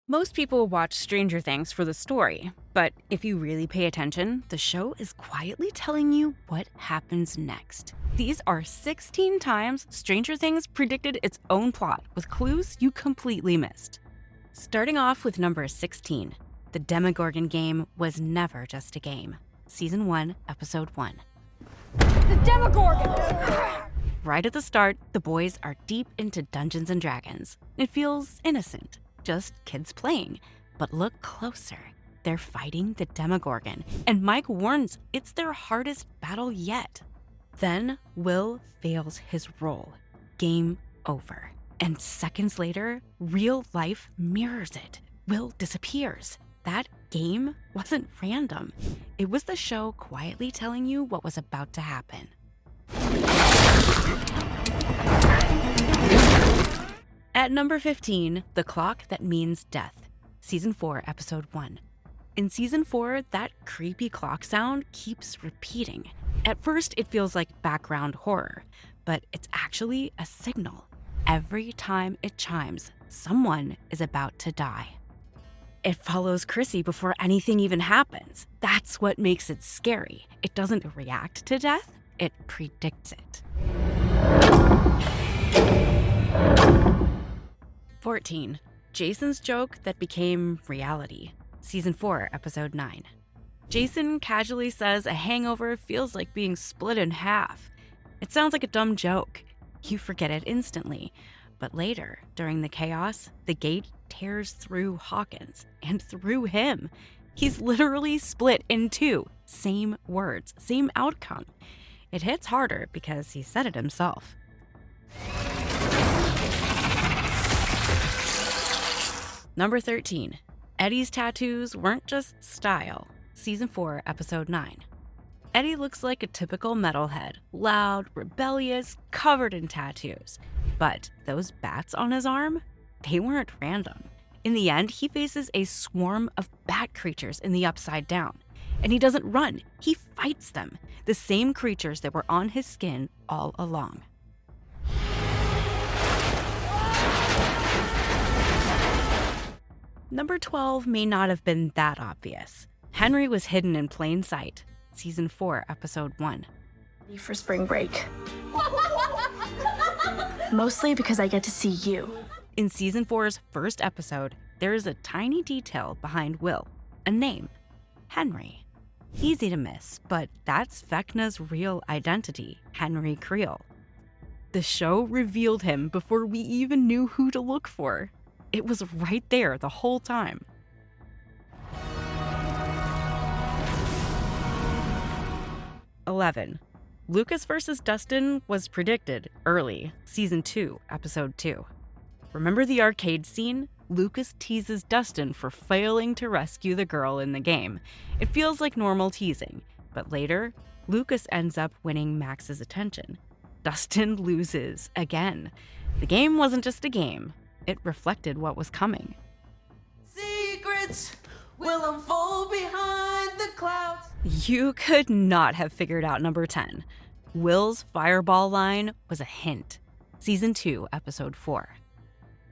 Most people watch Stranger Things for the story, but if you really pay attention, the show is quietly telling you what happens next. These are 16 times Stranger Things predicted its own plot with clues you completely missed. Starting off with number 16, the Demogorgon game was never just a game. Season 1, Episode 1. The Demogorgon! Right at the start, the boys are deep into Dungeons and Dragons. It feels innocent. Just kids playing. But look closer. They're fighting the Demogorgon, and Mike warns it's their hardest battle yet. Then Will fails his role. Game over. And seconds later, real life mirrors it. Will disappears. That game wasn't random. It was the show quietly telling you what was about to happen. At number 15, The Clock That Means Death, Season 4, Episode 1. In Season 4, that creepy clock sound keeps repeating. At first, it feels like background horror, but it's actually a signal. Every time it chimes, someone is about to die. It follows Chrissy before anything even happens. That's what makes it scary. It doesn't react to death, it predicts it. 14. Jason's joke that became reality. Season 4, Episode 9. Jason casually says a hangover feels like being split in half. It sounds like a dumb joke. You forget it instantly. But later, during the chaos, the gate tears through Hawkins and through him. He's literally split in two. Same words, same outcome. It hits harder because he said it himself. Number 13. Eddie's tattoos weren't just style. Season 4, Episode 9. Eddie looks like a typical metalhead, loud, rebellious, covered in tattoos. But those bats on his arm? They weren't random. In the end, he faces a swarm of bat creatures in the Upside Down. And he doesn't run, he fights them. The same creatures that were on his skin all along. Number 12 may not have been that obvious. Henry was hidden in plain sight. Season 4, Episode 1. Ready for spring break. Mostly because I get to see you. In Season 4's first episode, there is a tiny detail behind Will, a name, Henry. Easy to miss, but that's Vecna's real identity, Henry Creel. The show revealed him before we even knew who to look for. It was right there the whole time. (11) Lucas vs. Dustin was predicted early, Season 2, Episode 2. Remember the arcade scene? Lucas teases Dustin for failing to rescue the girl in the game. It feels like normal teasing, but later, Lucas ends up winning Max's attention. Dustin loses again. The game wasn't just a game. It reflected what was coming. Secrets will unfold behind the clouds. You could not have figured out number 10. Will's fireball line was a hint. Season 2, Episode 4.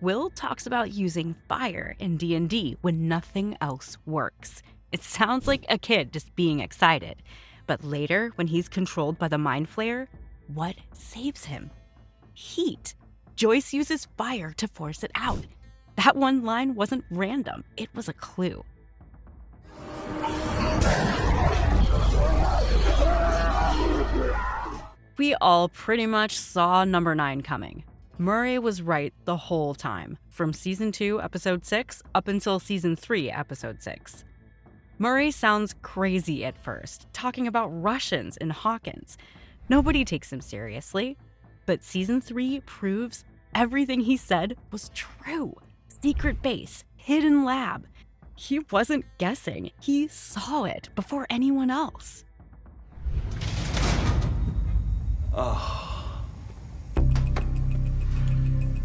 Will talks about using fire in D&D when nothing else works. It sounds like a kid just being excited. But later, when he's controlled by the Mind Flayer, what saves him? Heat. Joyce uses fire to force it out. That one line wasn't random. It was a clue. We all pretty much saw number 9 coming. Murray was right the whole time, from Season 2, Episode 6, up until Season 3, Episode 6. Murray sounds crazy at first, talking about Russians in Hawkins. Nobody takes him seriously. But Season 3 proves everything he said was true. Secret base, hidden lab. He wasn't guessing. He saw it before anyone else. Oh.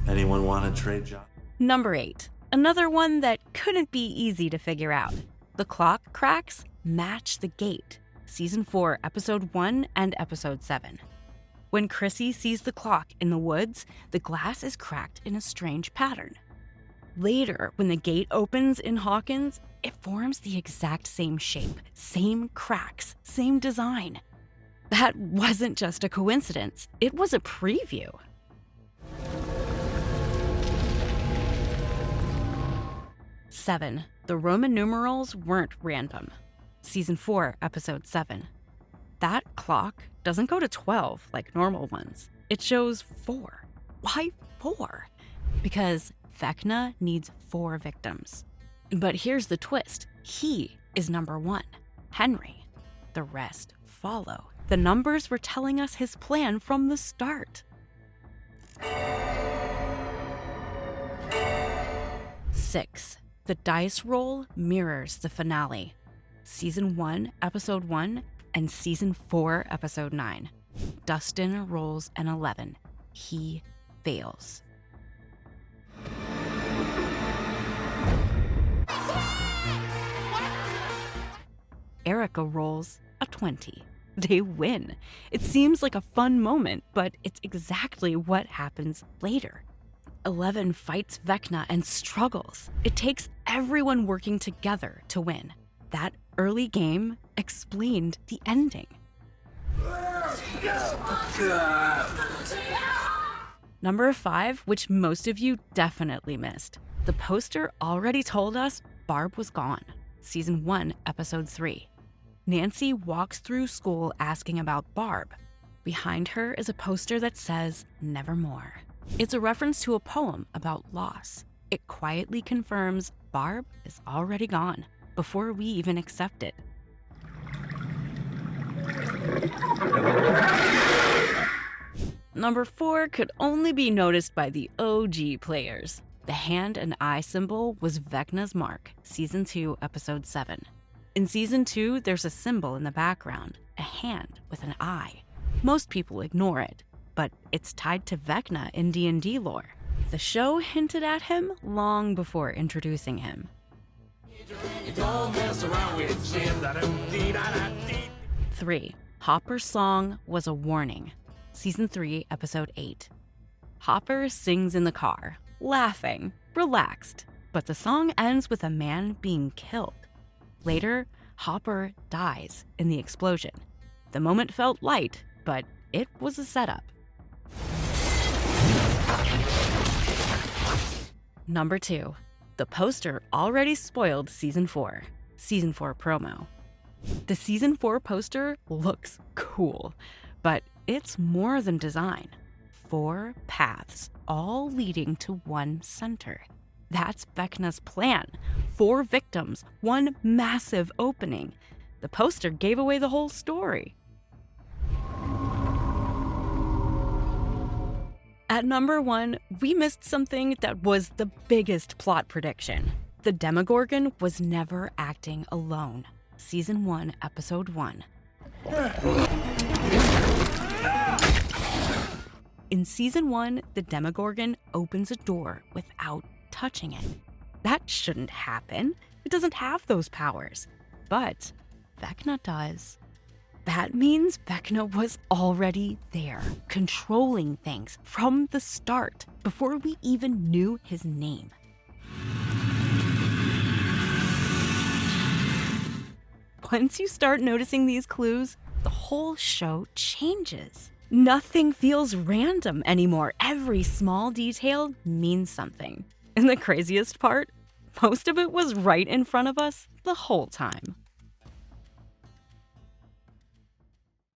Anyone want to trade jobs? Number 8. Another one that couldn't be easy to figure out. The clock cracks match the gate. Season 4, Episode 1 and Episode 7. When Chrissy sees the clock in the woods, the glass is cracked in a strange pattern. Later, when the gate opens in Hawkins, it forms the exact same shape, same cracks, same design. That wasn't just a coincidence, it was a preview. 7. The Roman numerals weren't random. Season 4, Episode 7. That clock doesn't go to 12 like normal ones. It shows 4. Why 4? Because Vecna needs 4 victims. But here's the twist. He is number 1, Henry. The rest follow. The numbers were telling us his plan from the start. 6. The dice roll mirrors the finale. Season 1, Episode 1, and Season 4, Episode 9. Dustin rolls an 11. He fails. Erica rolls a 20. They win. It seems like a fun moment, but it's exactly what happens later. 11 fights Vecna and struggles. It takes everyone working together to win. That early game explained the ending. Number 5, which most of you definitely missed. The poster already told us Barb was gone. Season 1, Episode 3. Nancy walks through school asking about Barb. Behind her is a poster that says, "Nevermore." It's a reference to a poem about loss. It quietly confirms Barb is already gone before we even accept it. Number 4 could only be noticed by the OG players. The hand and eye symbol was Vecna's mark, Season 2, Episode 7. In Season 2, there's a symbol in the background, a hand with an eye. Most people ignore it, but it's tied to Vecna in D&D lore. The show hinted at him long before introducing him. 3. Hopper's song was a warning. Season 3, Episode 8. Hopper sings in the car, laughing, relaxed, but the song ends with a man being killed. Later, Hopper dies in the explosion. The moment felt light, but it was a setup. Number 2. The poster already spoiled Season 4. Season 4 promo. The Season 4 poster looks cool, but it's more than design. 4 paths, all leading to one center. That's Vecna's plan. 4 victims, one massive opening. The poster gave away the whole story. At number 1, we missed something that was the biggest plot prediction. The Demogorgon was never acting alone. Season 1, Episode 1. In Season 1, the Demogorgon opens a door without touching it. That shouldn't happen. It doesn't have those powers. But Vecna does. That means Vecna was already there, controlling things from the start, before we even knew his name. Once you start noticing these clues, the whole show changes. Nothing feels random anymore. Every small detail means something. And the craziest part, most of it was right in front of us the whole time.